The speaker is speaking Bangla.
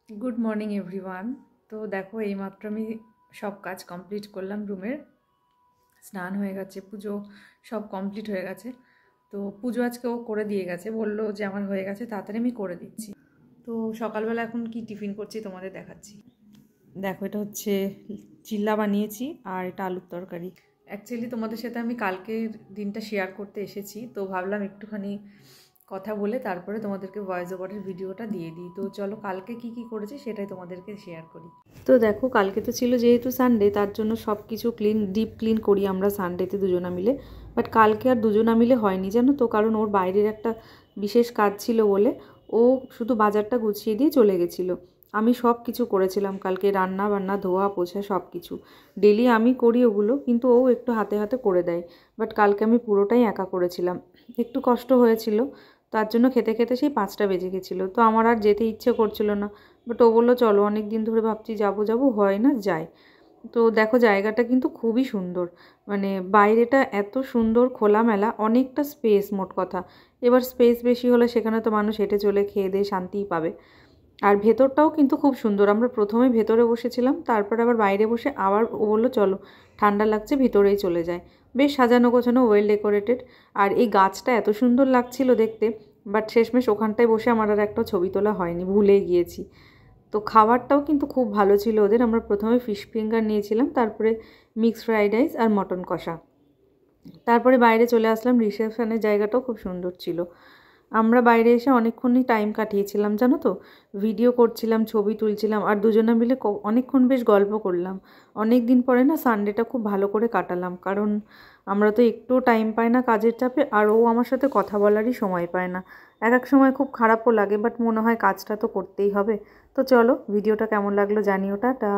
Good morning everyone. তো দেখো এইমাত্র আমি সব কাজ কমপ্লিট করলাম রুমের। স্নান হয়ে গেছে, পুজো সব কমপ্লিট হয়ে গেছে। তো পুজো আজকে ও করে দিয়ে গেছে, বললো যে আমার হয়ে গেছে, তাড়াতাড়ি আমি করে দিচ্ছি। তো সকালবেলা এখন কি টিফিন করছি তোমাদের দেখাচ্ছি। দেখো, এটা হচ্ছে চিল্লা বানিয়েছি আর এটা আলুর তরকারি। অ্যাকচুয়ালি তোমাদের সাথে আমি কালকের দিনটা শেয়ার করতে এসেছি, তো ভাবলাম একটুখানি কথা বলে তারপরে তোমাদেরকে ভয়েস ওভারের ভিডিওটা দিয়ে দিই। তো চলো কালকে কি কি করেছি সেটাই তোমাদেরকে শেয়ার করি। তো দেখো, কালকে তো ছিল যেহেতু সানডে, তার জন্য সব কিছু ডিপ ক্লিন করি আমরা সানডেতে দুজনা মিলে। বাট কালকে আর দুজনা মিলে হয়নি, জানো তো, কারণ ওর বাইরের একটা বিশেষ কাজ ছিল বলে ও শুধু বাজারটা গুছিয়ে দিয়ে চলে গেছিলো। আমি সব কিছু করেছিলাম কালকে, রান্না বান্না ধোয়া পোছা সব কিছু। ডেলি আমি করি ওগুলো, কিন্তু ও একটু হাতে হাতে করে দেয়। বাট কালকে আমি পুরোটাই একা করেছিলাম, একটু কষ্ট হয়েছিল। তার জন্য খেতে খেতে সেই 5টা বেজে গেছিলো। তো আমার আর যেতে ইচ্ছে করছিল না, বাট ও বললো চলো, অনেক দিন ধরে ভাবছি যাবো যাবো, হয় না, যাই। তো দেখো, জায়গাটা কিন্তু খুবই সুন্দর, মানে বাইরেটা এত সুন্দর খোলামেলা, অনেকটা স্পেস মোট কথা। এবার স্পেস বেশি হলে সেখানে তো মানুষ হেঁটে চলে খেয়ে দিয়ে শান্তিই পাবে। আর ভেতরটাও কিন্তু খুব সুন্দর। আমরা প্রথমে ভেতরে বসেছিলাম, তারপরে আবার বাইরে বসে আবার ও বললো চলো, ঠান্ডা লাগছে, ভিতরেই চলে যায়। বেশ সাজানো গোছানো, ওয়েল ডেকোরেটেড। আর এই গাছটা এত সুন্দর লাগছিল দেখতে। বাট শেষমেশ ওখানটায় বসে আমার আর একটা ছবি তোলা হয়নি, ভুলেই গিয়েছি। তো খাবারটাও কিন্তু খুব ভালো ছিল ওদের। আমরা প্রথমে ফিশ ফিঙ্গার নিয়েছিলাম, তারপরে মিক্সড ফ্রাইড রাইস আর মটন কষা। তারপরে বাইরে চলে আসলাম, রিসেপশনের জায়গাটাও খুব সুন্দর ছিল। আমরা বাইরে এসে অনেকক্ষণই টাইম কাটিয়েছিলাম, জানো তো, ভিডিও করছিলাম, ছবি তুলছিলাম, আর দুজনে মিলে অনেকক্ষণ বেশ গল্প করলাম। অনেক দিন পরে না সানডেটা খুব ভালো করে কাটালাম, কারণ আমরা তো একটুও টাইম পাই না কাজের চাপে, আর ও আমার সাথে কথা বলারই সময় পায় না। এক এক সময় খুব খারাপও লাগে, বাট মনে হয় কাজটা তো করতেই হবে। তো চলো, ভিডিওটা কেমন লাগলো জানিও। টাটা।